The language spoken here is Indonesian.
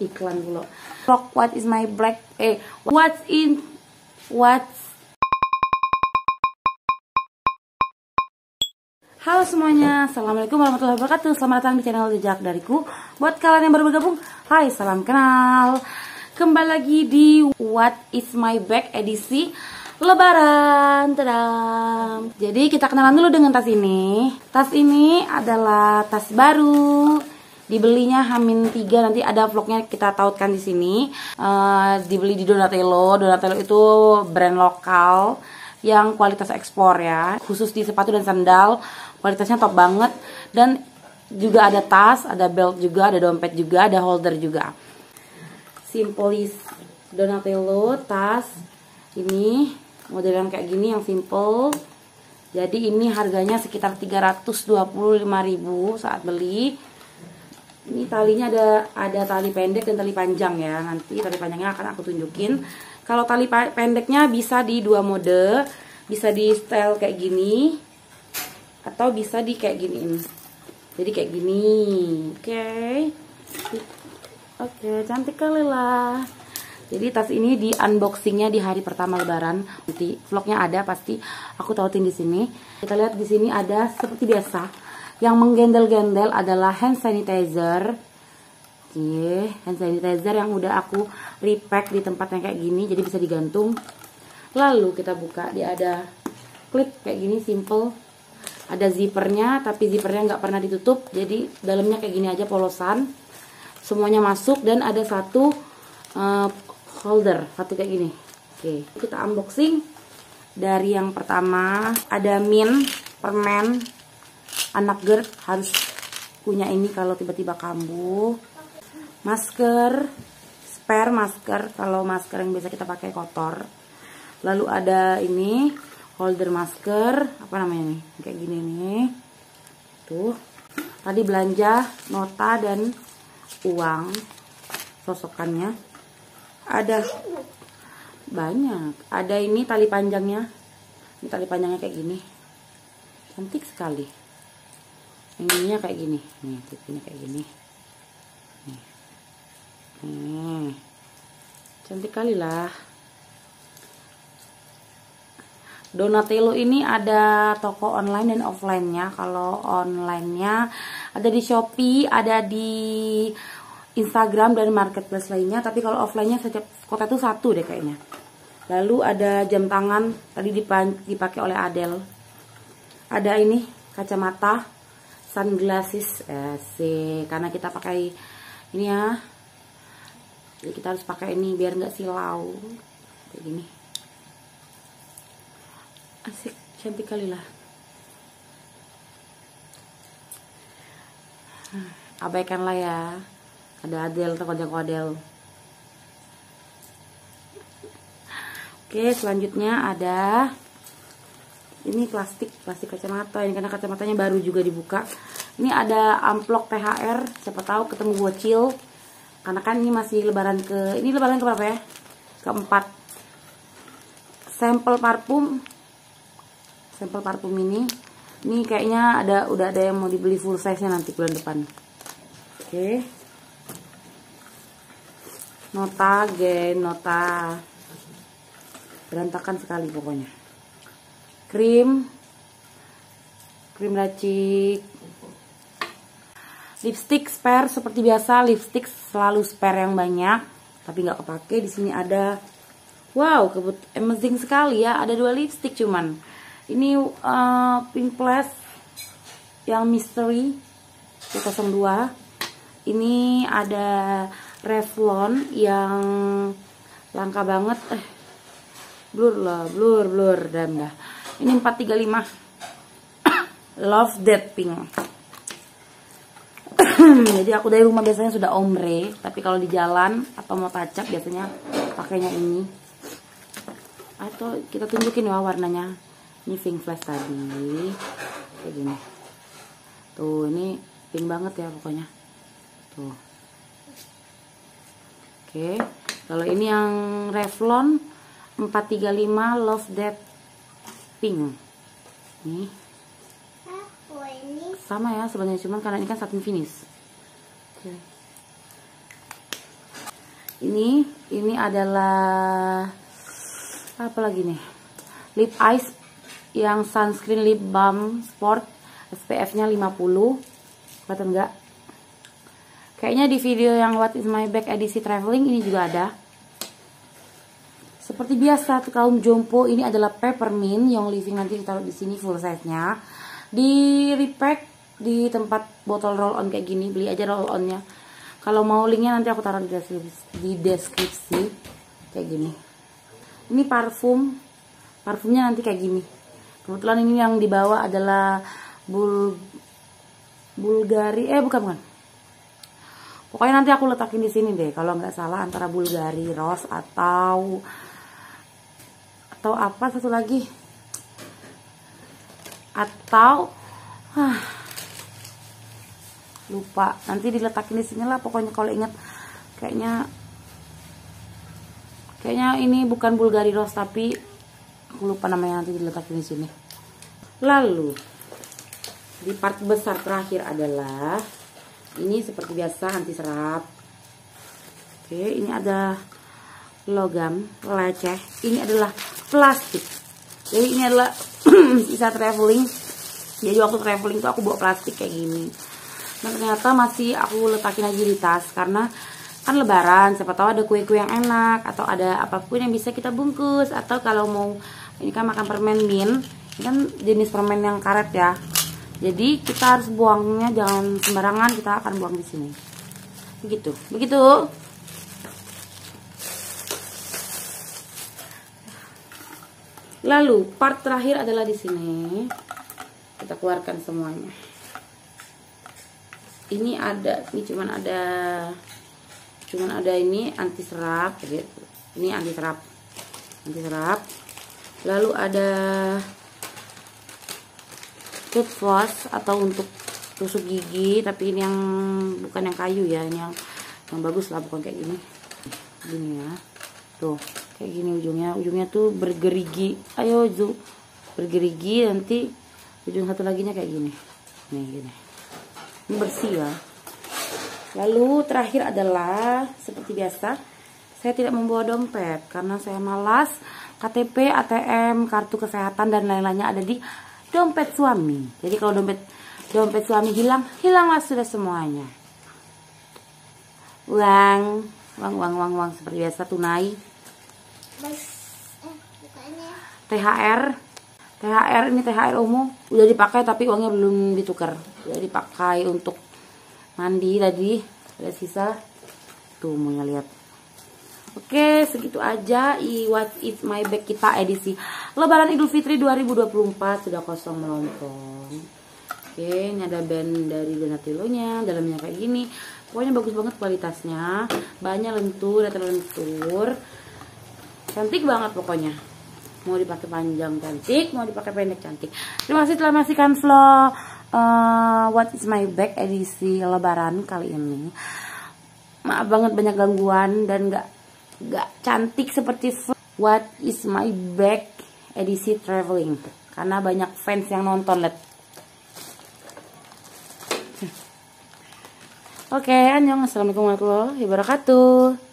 iklan dulu. Vlog what is my black what's in what's. Halo semuanya, assalamualaikum warahmatullahi wabarakatuh. Selamat datang di channel Jejak Dariku. Buat kalian yang baru bergabung, hai, salam kenal. Kembali lagi di What is my bag edisi Lebaran. Tadam. Jadi kita kenalan dulu dengan tas ini. Tas ini adalah tas baru. Dibelinya H-3, nanti ada vlognya kita tautkan di sini. Dibeli di Donatello. Donatello itu brand lokal yang kualitas ekspor ya, khusus di sepatu dan sandal, kualitasnya top banget. Dan juga ada tas, ada belt juga, ada dompet juga, ada holder juga. Simplis Donatello tas ini modelan kayak gini yang simple. Jadi ini harganya sekitar 325.000 saat beli. Ini talinya ada tali pendek dan tali panjang ya. Nanti tali panjangnya akan aku tunjukin. Kalau tali pendeknya bisa di dua mode, bisa di style kayak gini atau bisa di kayak giniin. Jadi kayak gini. Oke, cantik kali lah. Jadi tas ini di unboxingnya di hari pertama Lebaran. Nanti vlognya ada pasti aku tautin di sini. Kita lihat di sini ada seperti biasa. Yang menggendel-gendel adalah hand sanitizer. Hand sanitizer yang udah aku repack di tempat yang kayak gini, jadi bisa digantung. Lalu kita buka, dia ada klip kayak gini, simple. Ada zippernya, tapi zippernya nggak pernah ditutup, jadi dalamnya kayak gini aja polosan. Semuanya masuk dan ada satu holder, satu kayak gini. Oke, kita unboxing. Dari yang pertama ada permen. Anak GERD harus punya ini kalau tiba-tiba kambuh. Masker, spare masker kalau masker yang biasa kita pakai kotor. Lalu ada ini holder masker, apa namanya nih, kayak gini nih. Tuh, tadi belanja nota dan uang, sosokannya. Ada banyak. Ada ini tali panjangnya. Ini tali panjangnya kayak gini, cantik sekali. Ininya kayak gini, nih tipinya kayak gini. Cantik kali lah. Donatello ini ada toko online dan offline-nya. Kalau online-nya ada di Shopee, ada di Instagram dan marketplace lainnya. Tapi kalau offline-nya setiap kota itu satu deh kayaknya. Lalu ada jam tangan, tadi dipakai oleh Adele. Ada ini kacamata, sunglasses, karena kita pakai ini ya. Jadi kita harus pakai ini biar nggak silau. Kayak gini. Asik, cantik kali lah. Abaikanlah ya. Ada Adele atau kodel-kodel. Oke, selanjutnya ada ini plastik kacamata. Ini karena kacamatanya baru juga dibuka. Ini ada amplop THR. Siapa tahu ketemu bocil. Karena kan ini masih lebaran ini lebaran ke berapa ya? Keempat. Sampel parfum ini kayaknya udah ada yang mau dibeli full size nya nanti bulan depan. Oke. Nota berantakan sekali pokoknya. Krim racik. Lipstick spare seperti biasa, lipstick selalu spare yang banyak, tapi nggak kepake. Di sini ada, wow, amazing sekali ya, ada 2 lipstick cuman. Ini Pink Plus yang mystery 202. Ini ada Revlon yang langka banget. Blur dah. Ini 435. Love That Pink. Jadi aku dari rumah biasanya sudah ombre, tapi kalau di jalan atau mau tacap biasanya pakainya ini. Atau kita tunjukin ya warnanya. Ini pink flash tadi, kayak gini. Tuh, ini pink banget ya pokoknya. Tuh. Oke, kalau ini yang Revlon 435 Love That Pink. Nih. Sama ya sebenarnya, cuman karena ini kan satin finish. Oke. Ini adalah apa lagi nih? Lip Ice yang sunscreen lip balm sport, SPF-nya 50. Kelihatan enggak? Kayaknya di video yang What is my bag edisi traveling ini juga ada. Seperti biasa tuh kaum jompo, ini adalah peppermint yang living, nanti ditaruh di sini full size-nya. Di repack di tempat botol roll on kayak gini, beli aja roll on-nya. Kalau mau linknya nanti aku taruh di deskripsi kayak gini. Ini parfumnya nanti kayak gini. Kebetulan ini yang dibawa adalah Bulgari, bukan. Pokoknya nanti aku letakin di sini deh, kalau nggak salah antara Bulgari Rose atau apa satu lagi, atau lupa. Nanti diletakin di sini lah. Pokoknya kalau inget, kayaknya ini bukan Bulgari Rose, tapi aku lupa namanya, nanti diletakin di sini. Lalu di part besar terakhir adalah ini seperti biasa anti serap. Oke, ini ada logam leceh. Ini adalah plastik. Jadi ini adalah sisa traveling. Jadi waktu traveling tuh aku bawa plastik kayak gini. Nah ternyata masih aku letakin aja di tas, karena kan lebaran, siapa tahu ada kue-kue yang enak atau ada apapun yang bisa kita bungkus. Atau kalau mau, ini kan makan permen mint, ini kan jenis permen yang karet ya, jadi kita harus buangnya jangan sembarangan, kita akan buang di sini. Begitu. Lalu part terakhir adalah di sini. Kita keluarkan semuanya. Ini cuman ada ini anti serap gitu. Ini anti serap. Lalu ada toothbrush atau untuk tusuk gigi, tapi ini yang bukan yang kayu ya, ini yang bagus lah, bukan kayak gini ya. Tuh, kayak gini ujungnya tuh bergerigi. Ayo Zu, bergerigi. Nanti ujung satu laginya kayak gini. Nih gini. Ini bersih ya. Lalu terakhir adalah seperti biasa, saya tidak membawa dompet karena saya malas. KTP, ATM, kartu kesehatan dan lain-lainnya ada di dompet suami. Jadi kalau dompet suami hilanglah sudah semuanya. Uang seperti biasa, tunai. THR ini THR umum udah dipakai tapi uangnya belum ditukar. Udah dipakai untuk mandi tadi, ada sisa. Tuh mau lihat. Oke, segitu aja What is my bag kita edisi Lebaran Idul Fitri 2024, sudah kosong melompong. Oke, ini ada band dari Donatello-nya, dalamnya kayak gini. Pokoknya bagus banget kualitasnya, banyak lentur, cantik banget pokoknya. Mau dipakai panjang cantik, mau dipakai pendek cantik. Terima kasih telah menyaksikan vlog What is my bag edisi Lebaran kali ini. Maaf banget banyak gangguan dan gak cantik seperti What is my bag edisi traveling, karena banyak fans yang nonton. Oke, annyeong, assalamualaikum warahmatullahi wabarakatuh.